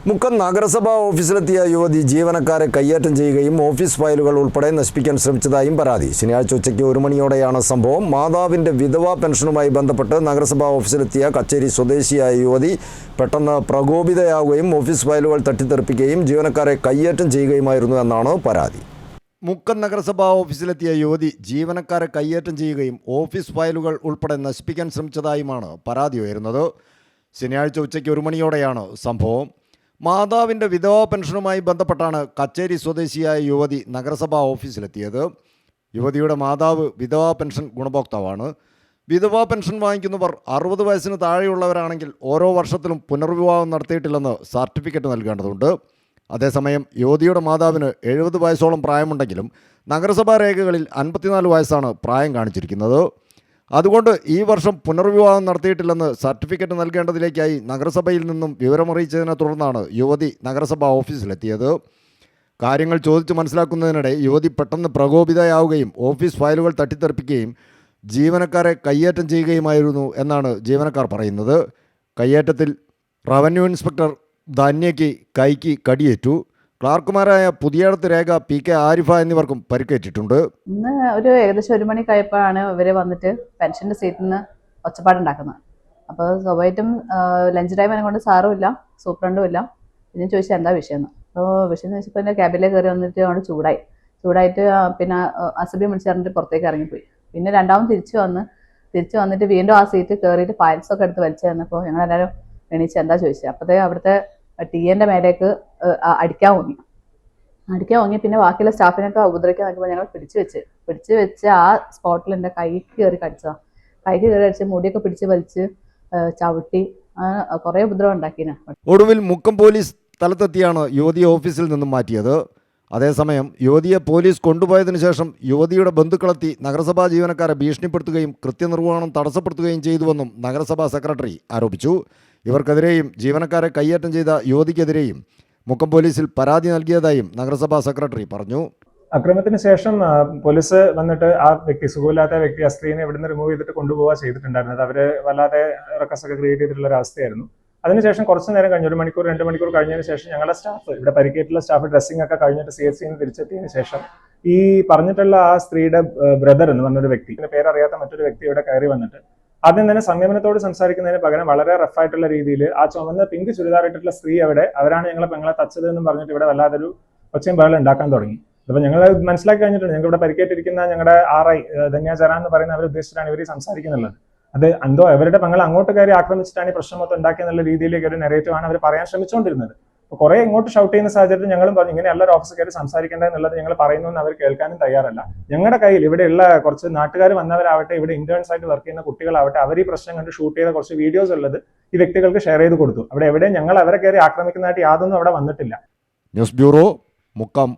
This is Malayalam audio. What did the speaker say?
മുക്കം നഗരസഭാ ഓഫീസിലെത്തിയ യുവതി ജീവനക്കാരെ കയ്യേറ്റം ചെയ്യുകയും ഓഫീസ് ഫയലുകൾ ഉൾപ്പെടെ നശിപ്പിക്കാൻ ശ്രമിച്ചതായും പരാതി. ശനിയാഴ്ച ഉച്ചയ്ക്ക് 1 മണിയോടെയാണ് സംഭവം. മാതാവിൻ്റെ വിധവാ പെൻഷനുമായി ബന്ധപ്പെട്ട് നഗരസഭാ ഓഫീസിലെത്തിയ കച്ചേരി സ്വദേശിയായ യുവതി പെട്ടെന്ന് പ്രകോപിതയാവുകയും ഓഫീസ് ഫയലുകൾ തട്ടിത്തെറിപ്പിക്കുകയും ജീവനക്കാരെ കയ്യേറ്റം ചെയ്യുകയുമായിരുന്നു എന്നാണ് പരാതി. മുക്കം നഗരസഭാ ഓഫീസിലെത്തിയ യുവതി ജീവനക്കാരെ കയ്യേറ്റം ചെയ്യുകയും ഓഫീസ് ഫയലുകൾ ഉൾപ്പെടെ നശിപ്പിക്കാൻ ശ്രമിച്ചതായുമാണ് പരാതി ഉയരുന്നത്. ശനിയാഴ്ച ഉച്ചയ്ക്ക് 1 മണിയോടെയാണ് സംഭവം. മാതാവിൻ്റെ വിധവാ പെൻഷനുമായി ബന്ധപ്പെട്ടാണ് കച്ചേരി സ്വദേശിയായ യുവതി നഗരസഭാ ഓഫീസിലെത്തിയത്. യുവതിയുടെ മാതാവ് വിധവാ പെൻഷൻ ഗുണഭോക്താവാണ്. വിധവാ പെൻഷൻ വാങ്ങിക്കുന്നവർ 60 വയസ്സിന് താഴെയുള്ളവരാണെങ്കിൽ ഓരോ വർഷത്തിലും പുനർവിവാഹം നടത്തിയിട്ടില്ലെന്ന് സർട്ടിഫിക്കറ്റ് നൽകേണ്ടതുണ്ട്. അതേസമയം യുവതിയുടെ മാതാവിന് 70 വയസ്സോളം പ്രായമുണ്ടെങ്കിലും നഗരസഭാ രേഖകളിൽ 54 വയസ്സാണ് പ്രായം കാണിച്ചിരിക്കുന്നത്. അതുകൊണ്ട് ഈ വർഷം പുനർവിവാഹം നടത്തിയിട്ടില്ലെന്ന് സർട്ടിഫിക്കറ്റ് നൽകേണ്ടതിലേക്കായി നഗരസഭയിൽ നിന്നും വിവരമറിയിച്ചതിനെ തുടർന്നാണ് യുവതി നഗരസഭാ ഓഫീസിലെത്തിയത്. കാര്യങ്ങൾ ചോദിച്ച് മനസ്സിലാക്കുന്നതിനിടെ യുവതി പെട്ടെന്ന് പ്രകോപിതയാവുകയും ഓഫീസ് ഫയലുകൾ തട്ടിത്തെറിപ്പിക്കുകയും ജീവനക്കാരെ കയ്യേറ്റം ചെയ്യുകയുമായിരുന്നു എന്നാണ് ജീവനക്കാർ പറയുന്നത്. കയ്യേറ്റത്തിൽ റവന്യൂ ഇൻസ്പെക്ടർ ധന്യയ്ക്ക് കൈക്ക് കടിയേറ്റു. ക്ലാർക്കുമാരായ പുതിയടത്ത് രേഖ, PK ആരിഫ എന്നിവർക്കും പരിക്കേറ്റിട്ടുണ്ട്. ഇന്ന് ഏകദേശം 1 മണി കഴിയുമ്പോഴാണ് ഇവര് വന്നിട്ട് പെൻഷന്റെ സീറ്റിൽ നിന്ന് ഒച്ചപ്പാടുണ്ടാക്കുന്നത്. അപ്പോൾ സ്വാഭാവികമായിട്ടും ലഞ്ച് ടൈം എന്നെ കൊണ്ട് സാറും ഇല്ല, സൂപ്രണ്ടും ഇല്ല. പിന്നെ ചോദിച്ചാൽ എന്താ വിഷയം എന്ന്. അപ്പോൾ വിഷയം എന്ന് വെച്ചപ്പോൾ എൻ്റെ ക്യാബിലേക്ക് കയറി വന്നിട്ട് അവിടെ ചൂടായിട്ട് പിന്നെ അസഭ്യം വിളിച്ച് പറഞ്ഞിട്ട് പുറത്തേക്ക് ഇറങ്ങിപ്പോയി. പിന്നെ രണ്ടാമത് തിരിച്ചു വന്നിട്ട് വീണ്ടും ആ സീറ്റ് കയറിയിട്ട് ഫയൽസൊക്കെ എടുത്ത് വലിച്ചു തന്നപ്പോൾ ഞങ്ങളെല്ലാവരും എണീച്ച് എന്താ ചോദിച്ചത്. അപ്പോഴത്തെ അവിടുത്തെ TAൻ്റെ മേലേക്ക് അടിക്കാൻ ഓങ്ങി. പിന്നെ ബാക്കിയുള്ള സ്റ്റാഫിനൊക്കെ ഉപദ്രവിക്കാൻ നോക്കുമ്പോൾ ഞങ്ങൾ പിടിച്ചു വെച്ച് ആ സ്പോട്ടിൽ എൻ്റെ കൈക്ക് കയറി കടിച്ച് മുടിയൊക്കെ പിടിച്ച് വലിച്ച് ചവിട്ടി കുറേ ഉപദ്രവം ഉണ്ടാക്കിന്. ഒടുവിൽ മുക്കം പോലീസ് സ്ഥലത്തെത്തിയാണ് യുവതിയെ ഓഫീസിൽ നിന്നും മാറ്റിയത്. അതേസമയം യുവതിയെ പോലീസ് കൊണ്ടുപോയതിനു ശേഷം യുവതിയുടെ ബന്ധുക്കളെത്തി നഗരസഭാ ജീവനക്കാരെ ഭീഷണിപ്പെടുത്തുകയും കൃത്യനിർവഹണം തടസ്സപ്പെടുത്തുകയും ചെയ്തുവെന്നും നഗരസഭാ സെക്രട്ടറി ആരോപിച്ചു. ഇവർക്കെതിരെയും ജീവനക്കാരെ കയ്യേറ്റം ചെയ്ത യുവതിക്കെതിരെയും മുക്കം പോലീസിൽ പരാതി നൽകിയതായും നഗരസഭാ സെക്രട്ടറി പറഞ്ഞു. അക്രമത്തിന് ശേഷം പോലീസ് വന്നിട്ട് ആ വ്യക്തി, സുഖമില്ലാത്ത വ്യക്തി, ആ സ്ത്രീനെ ഇവിടുന്ന് റിമൂവ് ചെയ്തിട്ട് കൊണ്ടുപോവുക ചെയ്തിട്ടുണ്ടായിരുന്നത്. അവര് വല്ലാതെ റക്കസൊക്കെ ക്രിയേറ്റ് ചെയ്തിട്ടുള്ള ഒരു അവസ്ഥയായിരുന്നു. അതിനുശേഷം കുറച്ച് നേരം കഴിഞ്ഞ് 1 മണിക്കൂർ 2 മണിക്കൂർ കഴിഞ്ഞതിന് ശേഷം ഞങ്ങളുടെ സ്റ്റാഫ്, ഇവിടെ പരിക്കേറ്റുള്ള സ്റ്റാഫ് ഡ്രസ്സിംഗ് ഒക്കെ കഴിഞ്ഞിട്ട് CHC തിരിച്ചെത്തിയതിനു ശേഷം ഈ പറഞ്ഞിട്ടുള്ള ആ സ്ത്രീയുടെ ബ്രദർ എന്ന് പറഞ്ഞൊരു വ്യക്തി, പേരറിയാത്ത മറ്റൊരു വ്യക്തി ഇവിടെ കയറി വന്നിട്ട് ആദ്യം തന്നെ സംയമനത്തോട് സംസാരിക്കുന്നതിന് പകരം വളരെ റഫായിട്ടുള്ള രീതിയിൽ ആ ചുമന്ന പിങ്ക് ചുരിദാറിട്ടിട്ടുള്ള സ്ത്രീ അവരാണ് പെങ്ങളെ തച്ചത് എന്നും പറഞ്ഞിട്ട് ഇവിടെ വല്ലാതൊരു ഒച്ചയും ബഹളം ഉണ്ടാക്കാൻ തുടങ്ങി. അപ്പൊ ഞങ്ങൾ മനസ്സിലാക്കി കഴിഞ്ഞിട്ടുണ്ട്, ഞങ്ങൾ ഇവിടെ പരിക്കേറ്റിരിക്കുന്ന ഞങ്ങളുടെ RI ധന്യ ജറാൻ എന്ന് പറയുന്ന അവർ ഉദ്ദേശിച്ചിട്ടാണ് ഇവർ സംസാരിക്കുന്നുള്ളത്. അത് എന്തോ അവരുടെ പെങ്ങളെ അങ്ങോട്ട് കയറി ആക്രമിച്ചിട്ടാണ് ഈ പ്രശ്നം മൊത്തം ഉണ്ടാക്കിയെന്നുള്ള രീതിയിലേക്ക് ഒരു നെറേറ്റീവ് ആണ് അവർ പറയാൻ ശ്രമിച്ചുകൊണ്ടിരുന്നത്. അപ്പൊ കുറെ ഇങ്ങോട്ട് ഷൗട്ട് ചെയ്യുന്ന സാഹചര്യത്തിൽ ഞങ്ങളും പറഞ്ഞു ഇങ്ങനെ എല്ലാവരും ഓഫീസിൽ കയറി സംസാരിക്കേണ്ടത് എന്നുള്ളത് ഞങ്ങൾ പറയുന്നു അവർ കേൾക്കാനും തയ്യാറല്ല. ഞങ്ങളുടെ കയ്യിൽ ഇവിടെയുള്ള കുറച്ച് നാട്ടുകാർ വന്നവരാവട്ടെ, ഇവിടെ ഇന്റേൺസ് ആയിട്ട് വർക്ക് ചെയ്യുന്ന കുട്ടികളാവട്ടെ, അവർ ഈ പ്രശ്നം കണ്ട് ഷൂട്ട് ചെയ്ത കുറച്ച് വീഡിയോസ് ഉള്ളത് ഈ വ്യക്തികൾക്ക് ഷെയർ ചെയ്ത് കൊടുത്തു. അവിടെ എവിടെയും ഞങ്ങൾ അവരെ കയറി ആക്രമിക്കുന്നതായിട്ട് യാതൊന്നും അവിടെ വന്നിട്ടില്ല. News bureau, Mukkam.